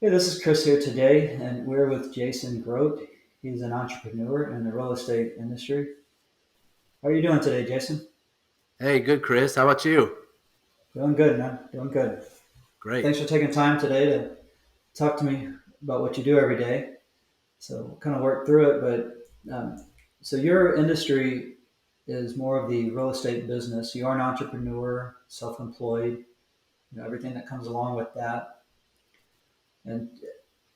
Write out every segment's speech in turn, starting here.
Hey, this is Chris here today, and we're with Jason Grote. He's an entrepreneur in the real estate industry. How are you doing today, Jason? Hey, good, Chris. How about you? Doing good, man. Doing good. Great. Thanks for taking time today to talk to me about what you do every day. So we'll kind of work through it, but so your industry is more of the real estate business. You are an entrepreneur, self-employed, everything that comes along with that. And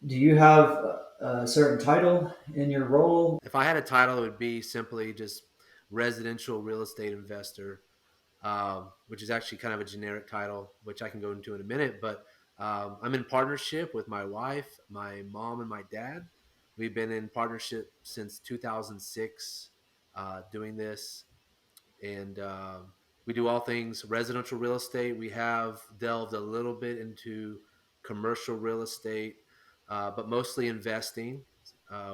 do you have a certain title in your role? If I had a title, it would be simply just residential real estate investor, which is actually kind of a generic title, which I can go into in a minute. But I'm in partnership with my wife, my mom, and my dad. We've been in partnership since 2006, doing this, and we do all things residential real estate. We have delved a little bit into commercial real estate, but mostly investing,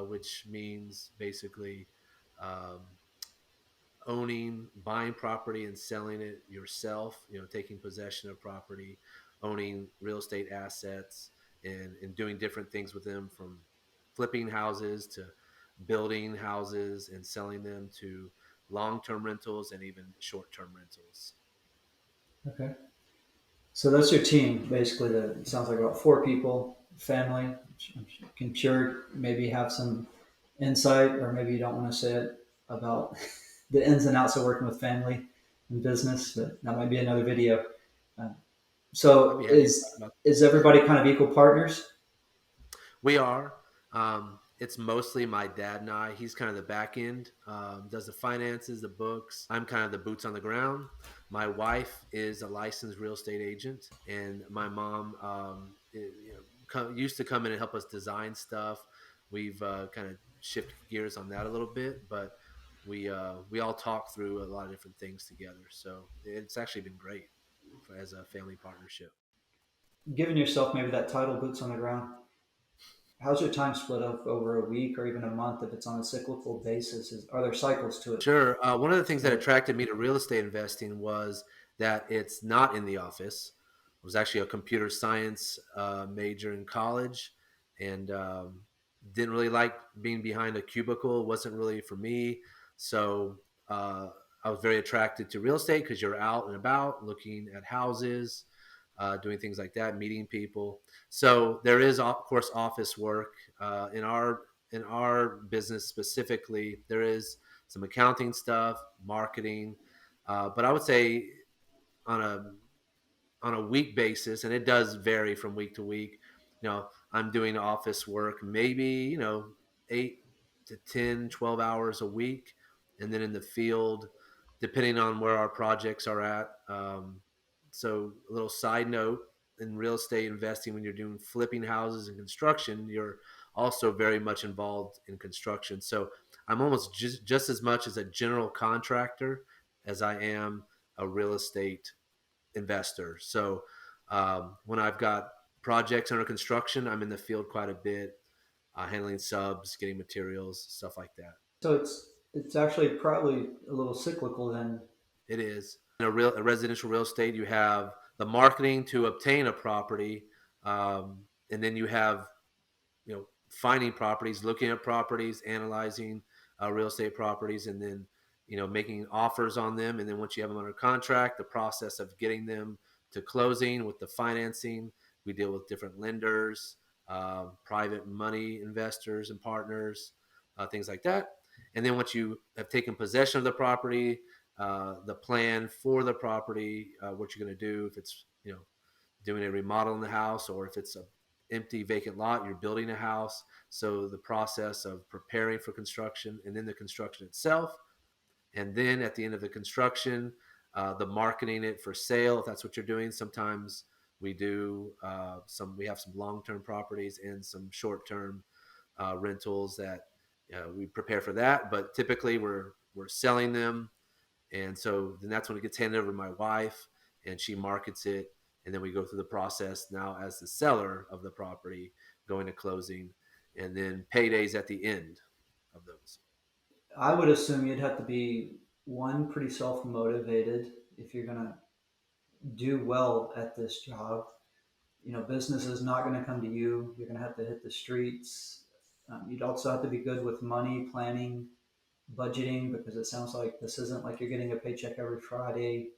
which means basically um, owning, buying property and selling it yourself. Taking possession of property, owning real estate assets, and doing different things with them, from flipping houses to building houses and selling them to long-term rentals and even short-term rentals. Okay. So that's your team, basically. That it sounds like about four people, family. I'm sure maybe have some insight, or maybe you don't want to say it about the ins and outs of working with family and business, but that might be another video. Uh, I'd so be happy to talk is about. is everybody kind of equal partners? We are. It's mostly my dad and I. He's kind of the back end, does the finances, the books. I'm kind of the boots on the ground. My wife is a licensed real estate agent, and my mom used to come in and help us design stuff. We've kind of shifted gears on that a little bit, but we all talk through a lot of different things together. So it's actually been great as a family partnership. Giving yourself maybe that title, boots on the ground. How's your time split up over a week or even a month if it's on a cyclical basis? Are there cycles to it? Sure. One of the things that Or attracted me to real estate investing was that it's not in the office. I was actually a computer science major in college, and didn't really like being behind a cubicle. It wasn't really for me. So I was very attracted to real estate because you're out and about looking at houses, doing things like that, meeting people. So there is, of course, office work in our business specifically. There is some accounting stuff, marketing, but I would say on a week basis, and it does vary from week to week. I'm doing office work, maybe 8 to 10, 12 hours a week, and then in the field, depending on where our projects are at. So a little side note: in real estate investing, when you're doing flipping houses and construction, you're also very much involved in construction. So I'm almost just as much as a general contractor as I am a real estate investor. So when I've got projects under construction, I'm in the field quite a bit, handling subs, getting materials, stuff like that. so it's actually probably a little cyclical then. It is. In a residential real estate, you have the marketing to obtain a property, and then you have finding properties, looking at properties, analyzing real estate properties, and then making offers on them. And then once you have them under contract, the process of getting them to closing with the financing. We deal with different lenders, private money investors and partners, things like that. And then once you have taken possession of the property, the plan for the property, what you're going to do, if it's doing a remodel in the house, or if it's a empty vacant lot, you're building a house. So the process of preparing for construction, and then the construction itself, and then at the end of the construction, the marketing it for sale, if that's what you're doing. Sometimes we do we have some long-term properties and some short-term rentals that we prepare for that, but typically we're selling them. And so then that's when it gets handed over to my wife, and she markets it. And then we go through the process now as the seller of the property, going to closing, and then paydays at the end of those. I would assume you'd have to be one pretty self motivated if you're gonna do well at this job. Business is not going to come to you. You're going to have to hit the streets. You'd also have to be good with money planning, budgeting, because it sounds like this isn't like you're getting a paycheck every Friday.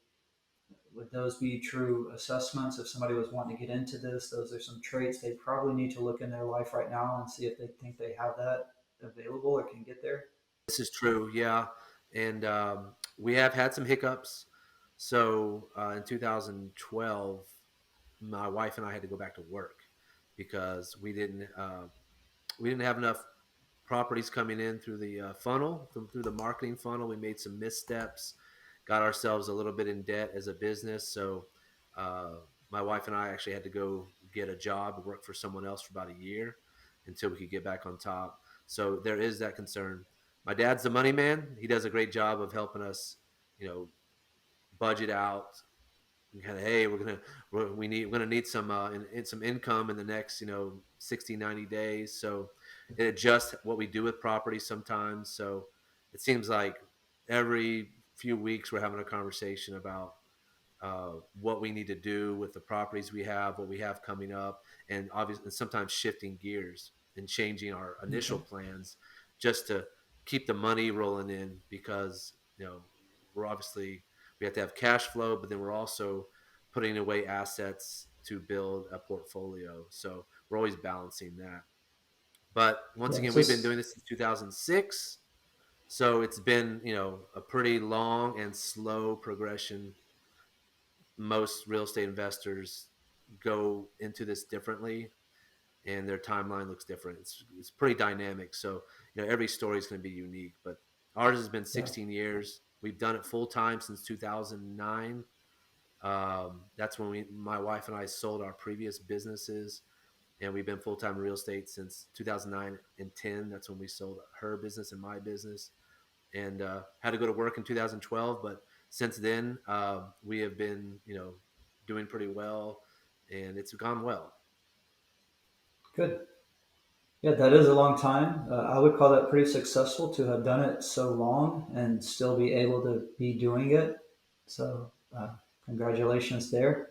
Would those be true assessments if somebody was wanting to get into this? Those are some traits they probably need to look in their life right now and see if they think they have that available or can get there. This is true, yeah. And we have had some hiccups. So in 2012, my wife and I had to go back to work because we didn't have enough properties coming in through the funnel, through the marketing funnel. We made some missteps, got ourselves a little bit in debt as a business. So uh, my wife and I actually had to go get a job, work for someone else for about a year until we could get back on top. So there is that concern. My dad's the money man. He does a great job of helping us, you know, budget out kind of, hey, we're gonna need some some income in the next 60 90 days. So it adjusts what we do with property sometimes. So it seems like every few weeks we're having a conversation about what we need to do with the properties we have, what we have coming up, and obviously sometimes shifting gears and changing our initial Okay. plans just to keep the money rolling in because we're obviously we have to have cash flow, but then we're also putting away assets to build a portfolio. So we're always balancing that. But once Yeah. again, So we've been doing this since 2006. So it's been, a pretty long and slow progression. Most real estate investors go into this differently and their timeline looks different. It's pretty dynamic. So, every story is going to be unique, but ours has been yeah. 16 years. We've done it full time since 2009. That's when my wife and I sold our previous businesses, and we've been full time in real estate since 2009 and 10. That's when we sold her business and my business, and had to go to work in 2012. But since then, we have been, doing pretty well, and it's gone well. Good. Yeah, that is a long time. I would call that pretty successful to have done it so long and still be able to be doing it. So, congratulations there.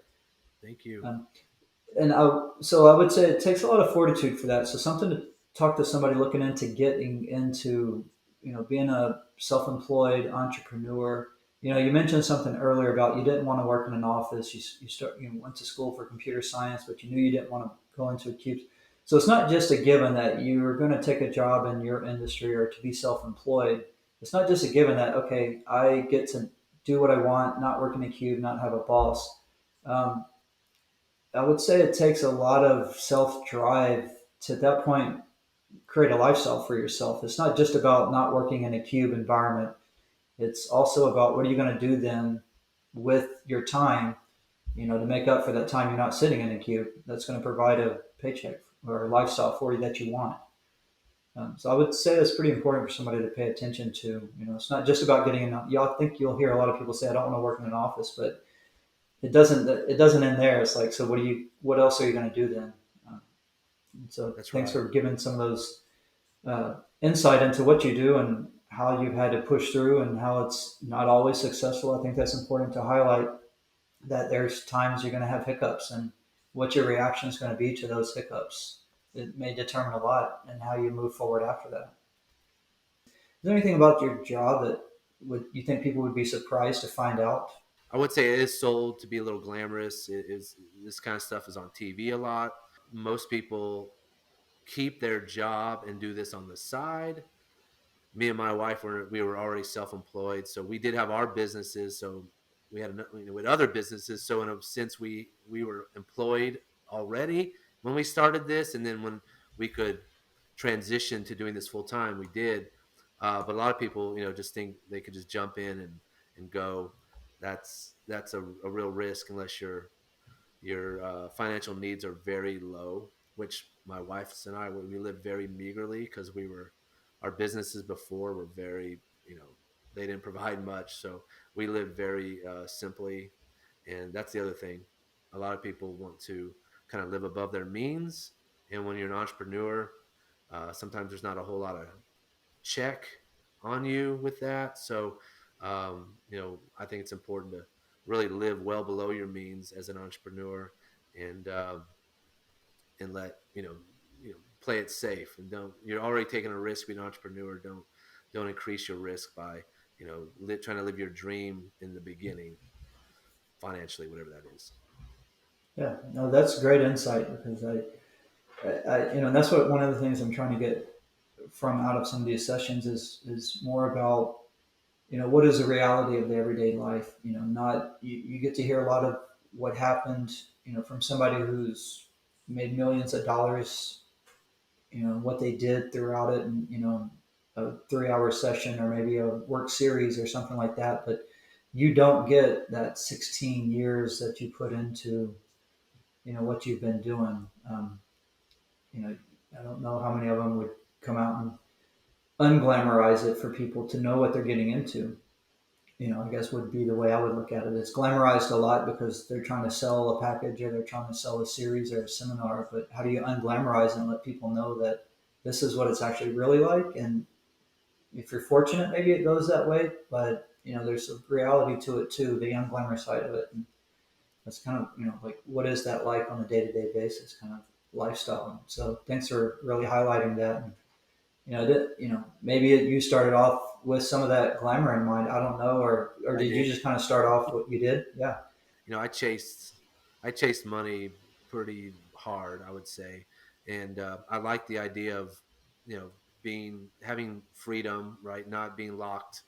Thank you. Um, so I would say it takes a lot of fortitude for that. So something to talk to somebody looking into getting into, being a self-employed entrepreneur. You mentioned something earlier about you didn't want to work in an office. You went to school for computer science, but you knew you didn't want to go into a cube. So it's not just a given that you're going to take a job in your industry or to be self-employed. It's not just a given that, okay, I get to do what I want, not work in a cube, not have a boss. Um, I would say it takes a lot of self drive to at that point create a lifestyle for yourself. It's not just about not working in a cube environment. It's also about what are you going to do then with your time, to make up for that time you're not sitting in a cube. That's going to provide a paycheck or a lifestyle for you that you want. So I would say that's pretty important for somebody to pay attention to. It's not just about getting in. I think you'll hear a lot of people say, "I don't want to work in an office," but it doesn't end there. It's like, so what else are you going to do then? Uh, so That's thanks right. for giving some of those insight into what you do and how you've had to push through and how it's not always successful. I think that's important to highlight that there's times you're going to have hiccups and what your reaction is going to be to those hiccups. It may determine a lot and how you move forward after that. Is there anything about your job that would you think people would be surprised to find out? I would say it is sold to be a little glamorous. It is This kind of stuff is on TV a lot. Most people keep their job and do this on the side. Me and my wife we were already self-employed, so we did have our businesses. So we had with other businesses. So in a sense, we were employed already when we started this, and then when we could transition to doing this full time, we did. But a lot of people, just think they could just jump in and go. That's a real risk unless your financial needs are very low, which my wife and I we live very meagerly because our businesses before were very they didn't provide much, so we live very simply, and that's the other thing. A lot of people want to kind of live above their means, and when you're an entrepreneur, sometimes there's not a whole lot of check on you with that. So, I think it's important to really live well below your means as an entrepreneur. And and let play it safe, and don't you're already taking a risk being an entrepreneur. Don't increase your risk by trying to live your dream in the beginning financially, whatever that is. Yeah, no, that's great insight because and that's what one of the things I'm trying to get from out of some of these sessions is more about what is the reality of the everyday life. Not you get to hear a lot of what happened, from somebody who's made millions of dollars, what they did throughout it, and a 3 hour session or maybe a work series or something like that. But you don't get that 16 years that you put into what you've been doing. You know, I don't know how many of them would come out and unglamorize it for people to know what they're getting into. I guess would be the way I would look at it. It's glamorized a lot because they're trying to sell a package or they're trying to sell a series or a seminar. But how do you unglamorize and let people know that this is what it's actually really like? And if you're fortunate, maybe it goes that way. But there's a reality to it too, the unglamorous side of it. And that's kind of like what is that like on a day to day basis, kind of lifestyle. So thanks for really highlighting that. And, maybe you started off with some of that glamour in mind. I don't know, or I did you did. just kind of start off what you did? Yeah, I chased money pretty hard, I would say, and I like the idea of being having freedom, right? Not being locked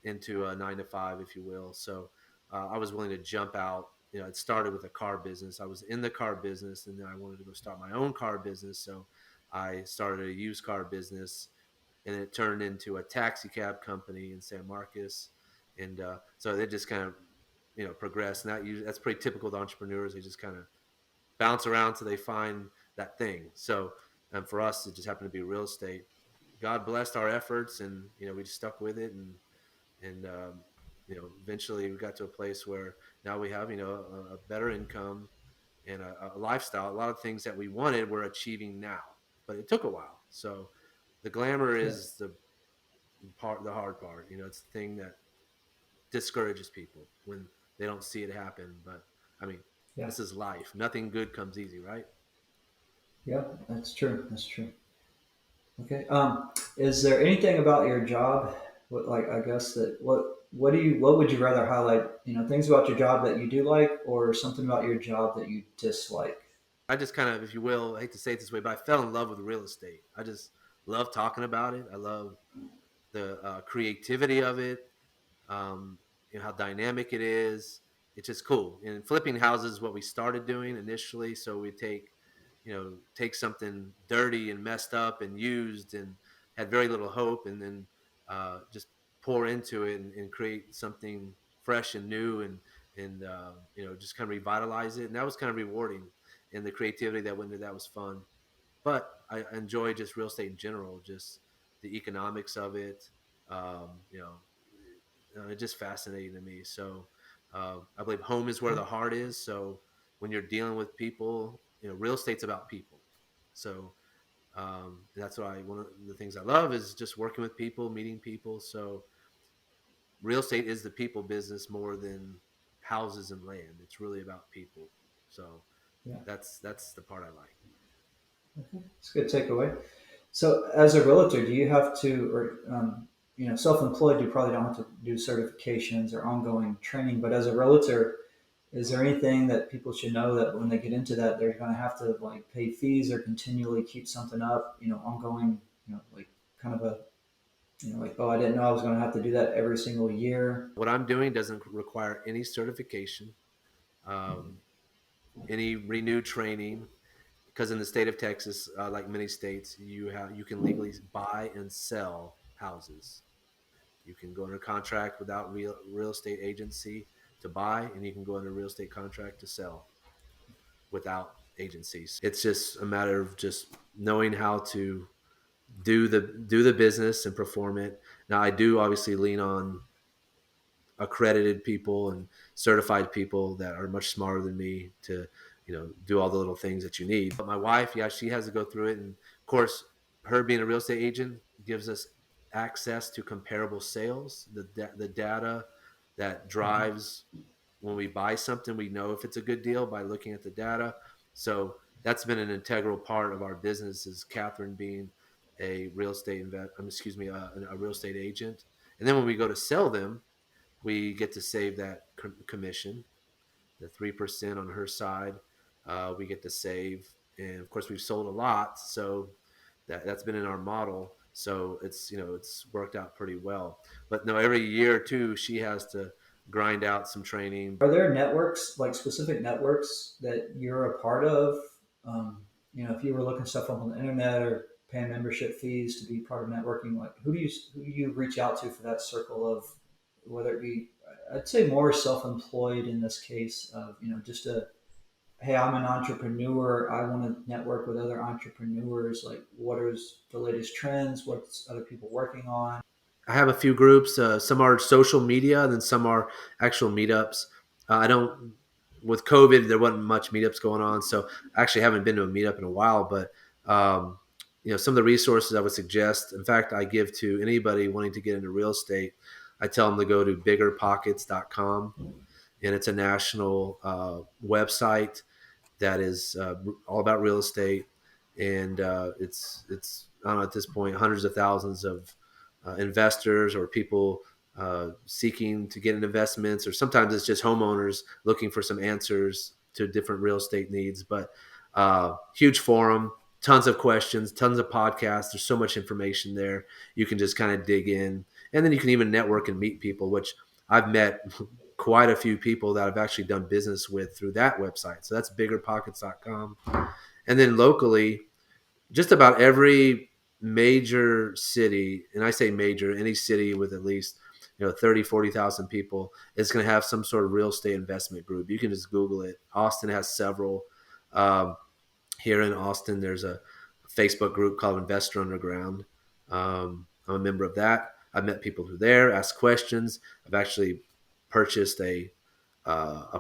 into a 9 to 5, if you will. So I was willing to jump out. It started with a car business. I was in the car business, and then I wanted to go start my own car business. So I started a used car business, and it turned into a taxi cab company in San Marcos. And so they just kind of progress, and that's pretty typical of entrepreneurs. They just kind of bounce around till they find that thing. So for us, it just happened to be real estate. God blessed our efforts, and we just stuck with it, and eventually we got to a place where now we have a better income and a lifestyle. A lot of things that we wanted we're achieving now, but it took a while. So the glamour yeah, is the hard part. It's the thing that discourages people when they don't see it happen. But I mean, yeah, this is life. Nothing good comes easy, right? yeah. That's true. That's true. Okay. Is there anything about your job, like I guess that what would you rather highlight? Things about your job that you do like, or something about your job that you dislike? I just kind of, if you will, I hate to say it this way, but I fell in love with real estate. I just love talking about it. I love the creativity of it. um, how dynamic it is. It's just cool. And flipping houses is what we started doing initially. So we take something dirty and messed up and used and had very little hope, and then just pour into it and create something fresh and new, and just kind of revitalize it. And that was kind of rewarding. And the creativity that went into that was fun. But I enjoy just real estate in general, just the economics of it. Um, you know, it's just fascinating to me. So I believe home is where the heart is. So when you're dealing with people, real estate's about people. So that's why one of the things I love is just working with people, meeting people. So real estate is the people business more than houses and land. It's really about people. So Yeah, that's the part I like. it's a good takeaway. So, as a realtor, do you have to, or self-employed, you probably don't have to do certifications or ongoing training. But as a realtor, is there anything that people should know that when they get into that, they're going to have to like pay fees or continually keep something up? Ongoing. Like kind of a, like, oh, I didn't know I was going to have to do that every single year. What I'm doing doesn't require any certification, um, any renewed training, because in the state of Texas, like many states, you can legally buy and sell houses. You can go under contract without real estate agency to buy, and you can go under real estate contract to sell without agencies. It's just a matter of just knowing how to do the business and perform it. Now, I do obviously lean on accredited people and certified people that are much smarter than me to do all the little things that you need. But my wife, yeah, she has to go through it, and of course her being a real estate agent gives us access to comparable sales, the data that drives when we buy something. We know if it's a good deal by looking at the data. So that's been an integral part of our business, is Catherine being a real estate excuse me, a real estate agent. And then when we go to sell them, we get to save that commission, the 3% on her side. We get to save, and of course we've sold a lot, so that's been in our model. So it's worked out pretty well. But no, every year or two she has to grind out some training. Are there networks, like specific networks that you're a part of? If you were looking stuff up on the internet or paying membership fees to be part of networking, like who do you reach out to for that circle of, whether it be, I'd say more self-employed in this case of, just a, hey, I'm an entrepreneur, I want to network with other entrepreneurs, like what is the latest trends, what's other people working on. I have a few groups. Some are social media, and then some are actual meetups. I don't. With COVID, there wasn't much meetups going on, so I actually haven't been to a meetup in a while. But um, some of the resources I would suggest. In fact, I give to anybody wanting to get into real estate. I tell them to go to biggerpockets.com, and it's a national website that is all about real estate, and it's I don't know, at this point hundreds of thousands of investors or people seeking to get in investments, or sometimes it's just homeowners looking for some answers to different real estate needs. But huge forum, tons of questions, tons of podcasts. There's so much information there. You can just kind of dig in, and then you can even network and meet people, which I've met quite a few people that I've actually done business with through that website. So that's biggerpockets.com. And then locally, just about every major city, and I say major, any city with at least 30, 40,000 people is going to have some sort of real estate investment group. You can just Google it. Austin has several. Um, Here in Austin, there's a Facebook group called Investor Underground. I'm a member of that. I've met people through there, asked questions. I've actually purchased a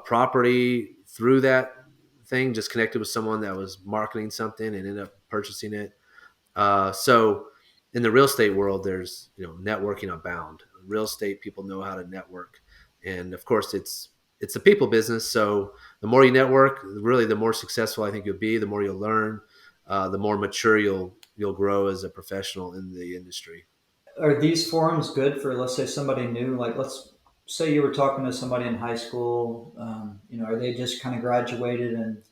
property through that thing. Just connected with someone that was marketing something and ended up purchasing it. So in the real estate world, there's networking abound. Real estate people know how to network, and of course, it's a people business. So the more you network, really, the more successful I think you'll be. The more you'll learn, the more mature you'll grow as a professional in the industry. Are these forums good for, let's say, somebody new? Like, let's say you were talking to somebody in high school. Are they just kind of graduated and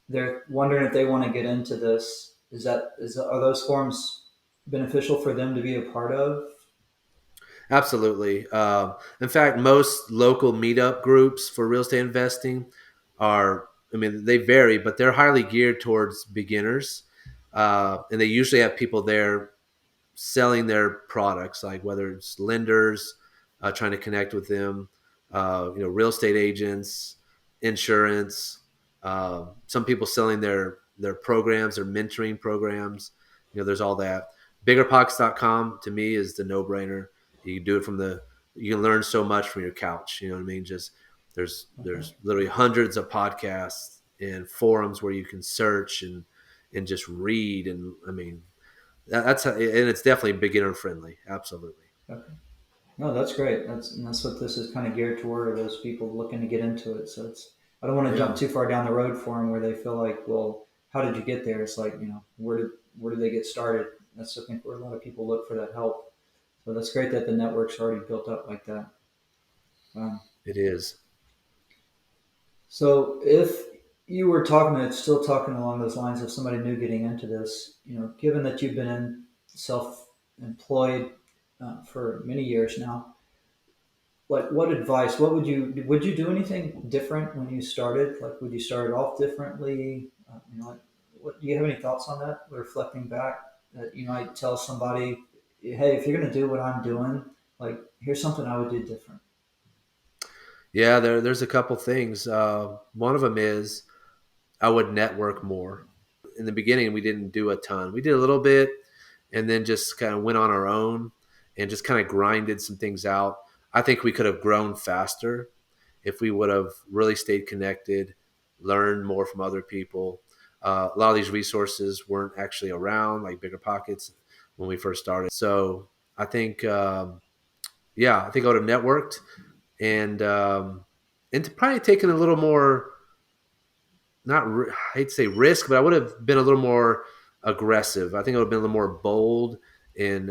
they're wondering if they want to get into this? Are those forums beneficial for them to be a part of? Absolutely. In fact, most local meetup groups for real estate investing are, I mean, they vary, but they're highly geared towards beginners. And they usually have people there selling their products, like whether it's lenders trying to connect with them, real estate agents, insurance, some people selling their programs, their mentoring programs. There's all that. Biggerpockets.com to me is the no brainer. You can do it you can learn so much from your couch. You know what I mean? Just Okay. there's literally hundreds of podcasts and forums where you can search and just read. And I mean, and it's definitely beginner friendly. Absolutely. Okay. No, that's great. That's what this is kind of geared toward, those people looking to get into it. So I don't want to jump Yeah, too far down the road for them where they feel like, well, how did you get there? It's like, where did they get started? That's, I think, where a lot of people look for that help. So that's great that the network's already built up like that. Wow. it is. So if you were still talking along those lines of somebody new getting into this, given that you've been in self-employed for many years now, what advice? Would you do anything different when you started? Like, would you start off differently? What do you have any thoughts on that? Reflecting back, that you might tell somebody, hey, if you're going to do what I'm doing, like, here's something I would do different. Yeah, there's a couple things. One of them is I would network more. In the beginning, we didn't do a ton. We did a little bit, and then just kind of went on our own and just kind of grinded some things out. I think we could have grown faster if we would have really stayed connected, learned more from other people. A lot of these resources weren't actually around, like Bigger Pockets, when we first started. So I think, I think I would have networked and to probably taken a little more I hate to say risk, but I would have been a little more aggressive. I think I would have been a little more bold in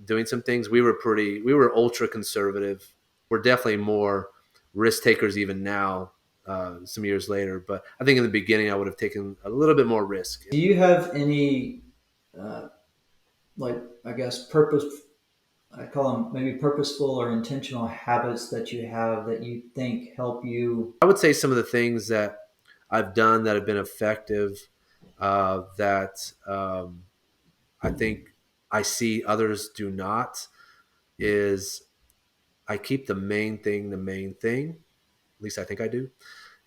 doing some things. We were ultra conservative. We're definitely more risk takers even now, some years later. But I think in the beginning, I would have taken a little bit more risk. Do you have any, uh, like, I guess, I call them maybe purposeful or intentional habits that you have that you think help you? I would say some of the things that I've done that have been effective, that I think I see others do not, is I keep the main thing. At least I think I do,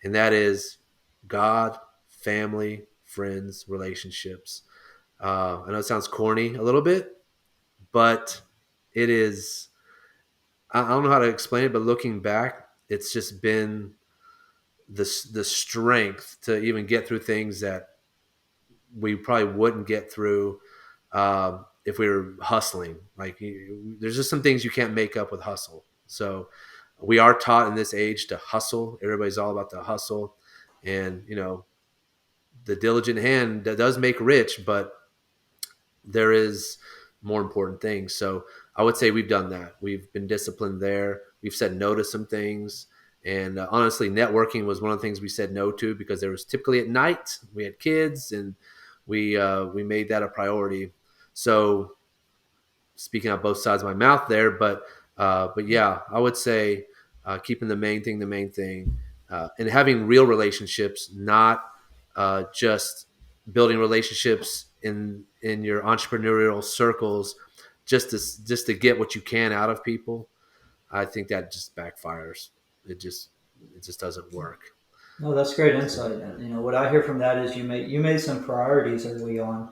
and that is God, family, friends, relationships. I know it sounds corny a little bit, but it is. I don't know how to explain it, but looking back, it's just been the strength to even get through things that we probably wouldn't get through if we were hustling. Like there's just some things you can't make up with hustle. So we are taught in this age to hustle. Everybody's all about the hustle, and the diligent hand that does make rich, but there is more important things. So I would say we've done that. We've been disciplined there. We've said no to some things. And honestly, networking was one of the things we said no to because there was typically at night. We had kids, and we made that a priority. So speaking out both sides of my mouth there, but yeah, I would say keeping the main thing, and having real relationships, not just building relationships in your entrepreneurial circles, just to get what you can out of people. I think that just backfires. It just it just doesn't work. No, that's great insight. And, what I hear from that is you made some priorities early on.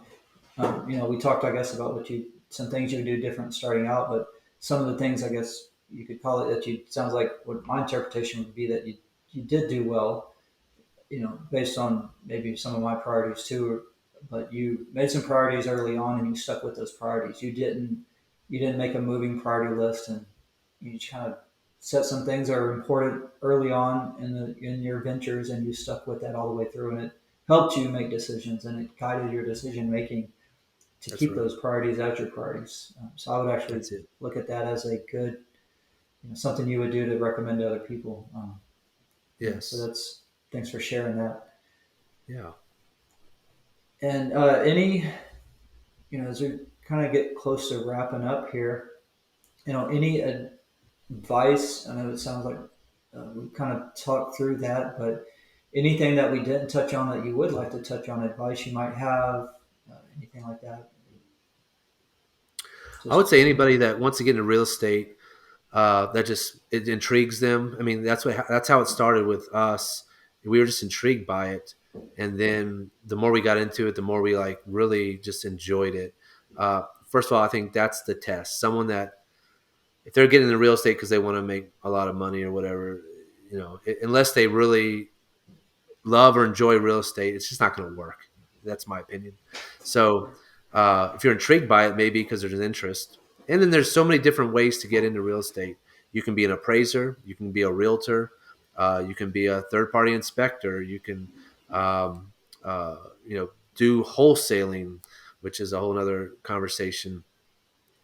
We talked, I guess, about some things you would do different starting out, but some of the things, I guess, you could call it that you sounds like what my interpretation would be that you did do well, based on maybe some of my priorities too. But you made some priorities early on, and you stuck with those priorities. You didn't make a moving priority list, and you just kind of set some things that are important early on in your ventures, and you stuck with that all the way through, and it helped you make decisions, and it guided your decision making to That's keep right. those priorities as your priorities. So I would actually That's it. look at that as a good, something you would do to recommend to other people. So Yes. that's thanks for sharing that. Yeah. And as we kind of get close to wrapping up here, any advice? I know it sounds like we kind of talked through that, but anything that we didn't touch on that you would like to touch on, advice you might have, anything like that? I would Just say anybody that wants to get into real estate, that just it intrigues them. I mean, that's how it started with us. We were just intrigued by it, and then the more we got into it, the more we like really just enjoyed it. First of all, I think that's the test. Someone that if they're getting into real estate because they want to make a lot of money or whatever, unless they really love or enjoy real estate, it's just not going to work. That's my opinion. So if you're intrigued by it, maybe because there's an interest. And then there's so many different ways to get into real estate. You can be an appraiser, you can be a realtor, you can be a third party inspector, you can um, do wholesaling, which is a whole other conversation.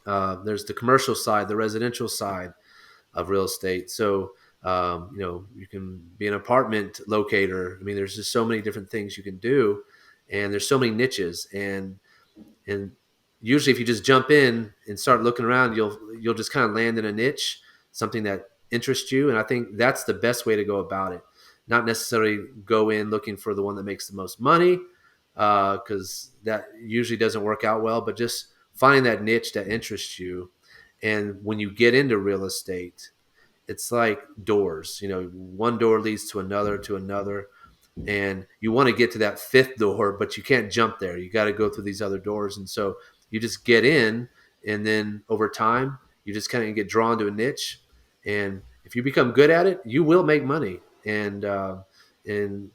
There's the commercial side, the residential side of real estate. So, you can be an apartment locator. I mean, there's just so many different things you can do, and there's so many niches. And usually, if you just jump in and start looking around, you'll just kind of land in a niche, something that interests you. And I think that's the best way to go about it. Not necessarily go in looking for the one that makes the most money, because that usually doesn't work out well. But just find that niche that interests you. And when you get into real estate, it's like doors. One door leads to another, and you want to get to that fifth door, but you can't jump there. You got to go through these other doors, and so you just get in, and then over time, you just kind of get drawn to a niche, and if you become good at it, you will make money, and and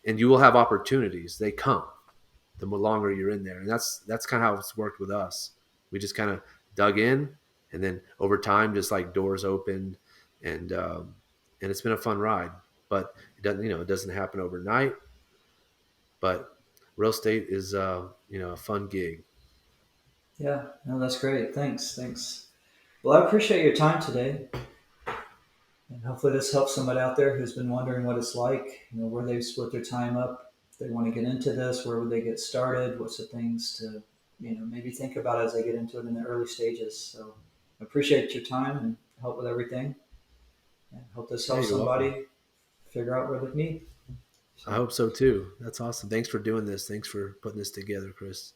you will have opportunities. They come the longer you're in there, and that's kind of how it's worked with us. We just kind of dug in, and then over time, just like doors opened, and it's been a fun ride. But it doesn't happen overnight. But real estate is, a fun gig. Yeah, no, that's great. Thanks. Well, I appreciate your time today, and hopefully this helps somebody out there who's been wondering what it's like. Where they split their time up. If they want to get into this, where would they get started? What's the things to maybe think about as they get into it in the early stages. So I appreciate your time and help with everything, and hope this Yeah, helps you're welcome. somebody figure out where they need. I So hope so too. That's awesome. Thanks for doing this. Thanks for putting this together, Chris.